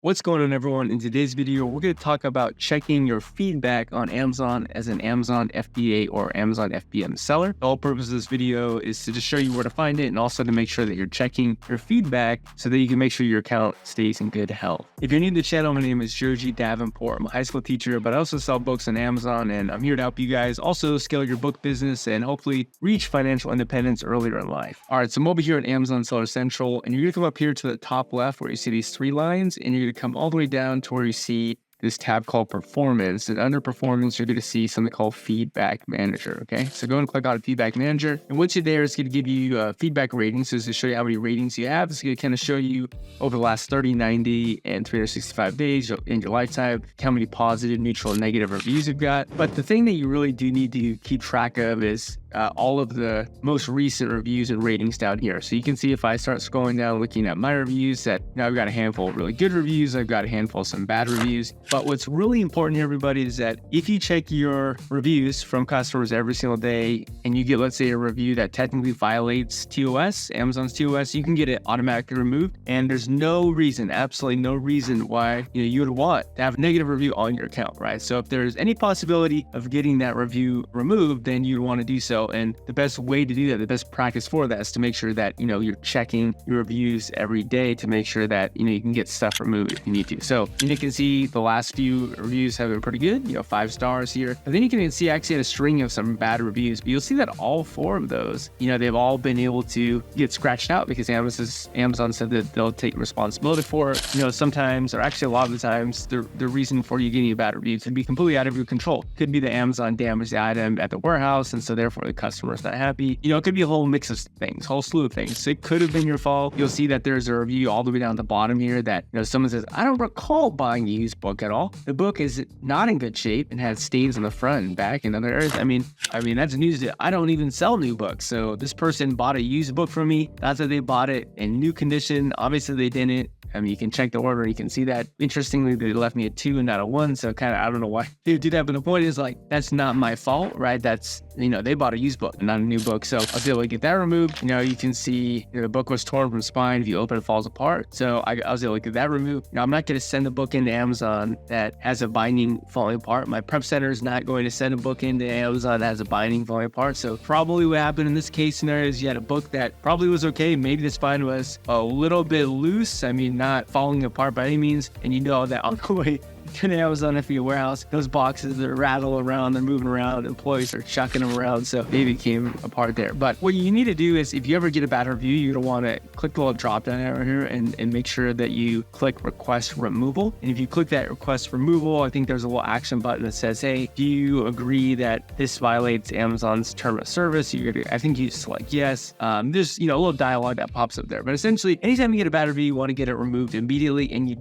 What's going on, everyone? In today's video, we're going to talk about checking your feedback on Amazon as an Amazon FBA or Amazon FBM seller. The whole purpose of this video is to just show you where to find it and also to make sure that you're checking your feedback so that you can make sure your account stays in good health. If you're new to the channel, my name is Joji Davenport. I'm a high school teacher, but I also sell books on Amazon, and I'm here to help you guys also scale your book business and hopefully reach financial independence earlier in life. All right, so I'm over here at Amazon Seller Central, and you're going to come up here to the top left where you see these three lines, and you're going to come all the way down to where you see this tab called Performance. And under Performance, you're going to see something called Feedback Manager. Okay, so go and click on Feedback Manager. And once you're there, it's going to give you feedback ratings. So it's to show you how many ratings you have. It's going to kind of show you over the last 30, 90, and 365 days in your lifetime, how many positive, neutral, and negative reviews you've got. But the thing that you really do need to keep track of is all of the most recent reviews and ratings down here. So you can see if I start scrolling down, looking at my reviews, that now I've got a handful of really good reviews. I've got a handful of some bad reviews. But what's really important here, everybody, is that if you check your reviews from customers every single day and you get, let's say, a review that technically violates TOS, Amazon's TOS, you can get it automatically removed. And there's no reason, absolutely no reason why you would want to have a negative review on your account, right? So if there's any possibility of getting that review removed, then you'd want to do so. And the best way to do that, the best practice for that, is to make sure that you're checking your reviews every day to make sure that you can get stuff removed if you need to. So you can see the last few reviews have been pretty good, 5 stars here. And then you can see actually a string of some bad reviews, but you'll see that all 4 of those, they've all been able to get scratched out because Amazon said that they'll take responsibility for it. Sometimes, or actually a lot of the times, the reason for you getting a bad review could be completely out of your control. Could be the Amazon damaged the item at the warehouse, and so therefore the customer's not happy. It could be a whole mix of things, whole slew of things. So it could have been your fault. You'll see that there's a review all the way down at the bottom here that someone says, I don't recall buying a used book at all. The book is not in good shape and has stains on the front and back and other areas. I mean that's news. I don't even sell new books. So this person bought a used book from me. That's that they bought it in new condition. Obviously they didn't. You can check the order. You can see that. Interestingly, they left me a 2 and not a 1. So kind of, I don't know why they would do that. But the point is, that's not my fault, right? That's, they bought a used book, not a new book. So I was able to get that removed. You can see the book was torn from spine. If you open it, it falls apart. So I was able to get that removed. Now, I'm not going to send a book into Amazon that has a binding falling apart. My prep center is not going to send a book into Amazon that has a binding falling apart. So probably what happened in this case scenario is you had a book that probably was okay. Maybe the spine was a little bit loose. Not falling apart by any means. And that on the way to the Amazon FBA warehouse, those boxes that rattle around, they're moving around, employees are chucking them around, so maybe it came apart there. But what you need to do is, if you ever get a bad review, you're going to want to click the little drop down arrow here and make sure that you click request removal. And if you click that request removal, I think there's a little action button that says, hey, do you agree that this violates Amazon's term of service? I think you select yes. There's a little dialogue that pops up there. But essentially, anytime you get a bad review, you want to get it removed immediately, and you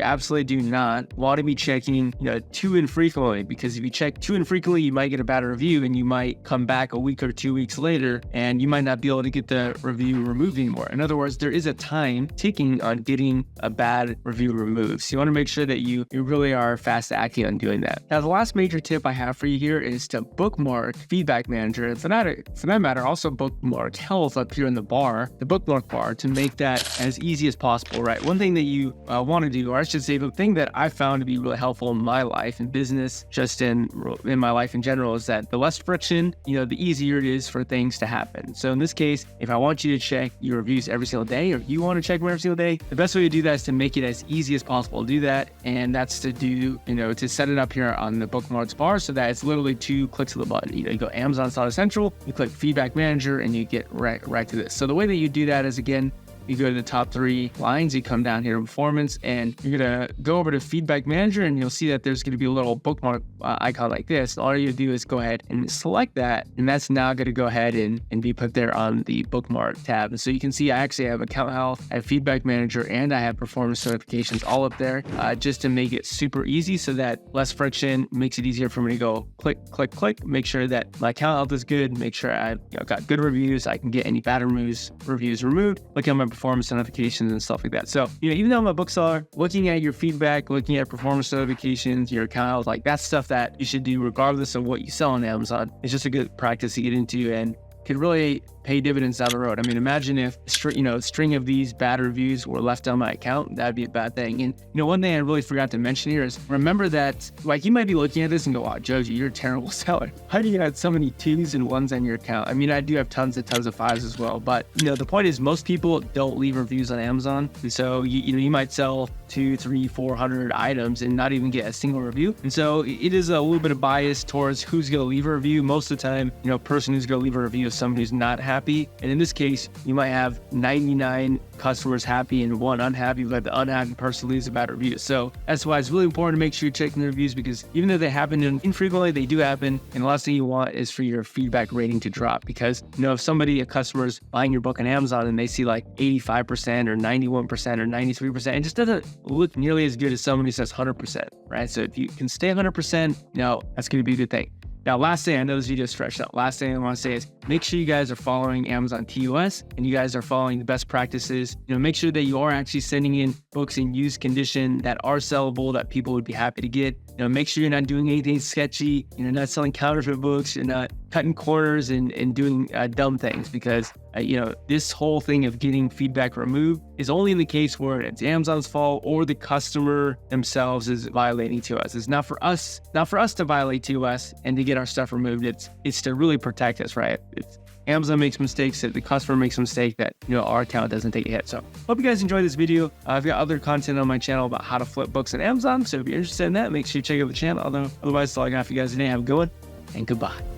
absolutely do not want to be checking too infrequently, because if you check too infrequently, you might get a bad review and you might come back a week or 2 weeks later and you might not be able to get the review removed anymore. In other words, there is a time ticking on getting a bad review removed. So you want to make sure that you really are fast acting on doing that. Now, the last major tip I have for you here is to bookmark Feedback Manager. And for that matter, also bookmark Health up here in the bookmark bar, to make that as easy as possible, right? One thing that you want to do, or I should say, the thing that I found to be really helpful in my life and business, just in my life in general, is that the less friction, the easier it is for things to happen. So in this case, if I want you to check your reviews every single day, or you want to check them every single day, the best way to do that is to make it as easy as possible to do that. And that's to do, to set it up here on the bookmarks bar so that it's literally 2 clicks of the button. You go Amazon Seller Central, you click Feedback Manager, and you get right to this. So the way that you do that is, again, you go to the top 3 lines, you come down here to Performance, and you're going to go over to Feedback Manager, and you'll see that there's going to be a little bookmark icon like this. All you do is go ahead and select that, and that's now going to go ahead and be put there on the bookmark tab. And so you can see I actually have Account Health, I have Feedback Manager, and I have Performance Notifications all up there, just to make it super easy so that less friction, makes it easier for me to go click, click, click, make sure that my Account Health is good, make sure I've got good reviews, I can get any bad reviews removed, look at my performance notifications and stuff like that. So, even though I'm a bookseller, looking at your feedback, looking at performance notifications, your account, that's stuff that you should do regardless of what you sell on Amazon. It's just a good practice to get into and could really pay dividends down the road. I mean, imagine if a string of these bad reviews were left on my account. That'd be a bad thing. And one thing I really forgot to mention here is remember that, like, you might be looking at this and go, "Wow, Joji, you're a terrible seller. How do you have so many 2s and 1s on your account?" I mean, I do have tons of 5s as well, but the point is most people don't leave reviews on Amazon, and so you might sell 200, 300, 400 items and not even get a single review. And so it is a little bit of bias towards who's going to leave a review. Most of the time, person who's going to leave a review is someone who's not happy. And in this case, you might have 99 customers happy and 1 unhappy, but the unhappy person leaves a bad review. So that's why it's really important to make sure you're checking the reviews, because even though they happen infrequently, they do happen. And the last thing you want is for your feedback rating to drop, because if a customer is buying your book on Amazon and they see like 85% or 91% or 93%, it just doesn't look nearly as good as someone who says 100%, right? So if you can stay 100%, that's going to be a good thing. Now, last thing, I know this video is stretched out. Last thing I want to say is make sure you guys are following Amazon TOS and you guys are following the best practices. Make sure that you are actually sending in books in used condition that are sellable, that people would be happy to get. Make sure you're not doing anything sketchy. You're not selling counterfeit books. You're not cutting corners and doing dumb things, because this whole thing of getting feedback removed is only in the case where it's Amazon's fault or the customer themselves is violating TOS. It's not for us to violate TOS and to get our stuff removed. It's to really protect us, right? It's Amazon makes mistakes, that the customer makes a mistake, that our account doesn't take a hit. So hope you guys enjoyed this video. I've got other content on my channel about how to flip books on Amazon. So if you're interested in that, make sure you check out the channel. Otherwise, that's all I got for you guys today. Have a good one and goodbye.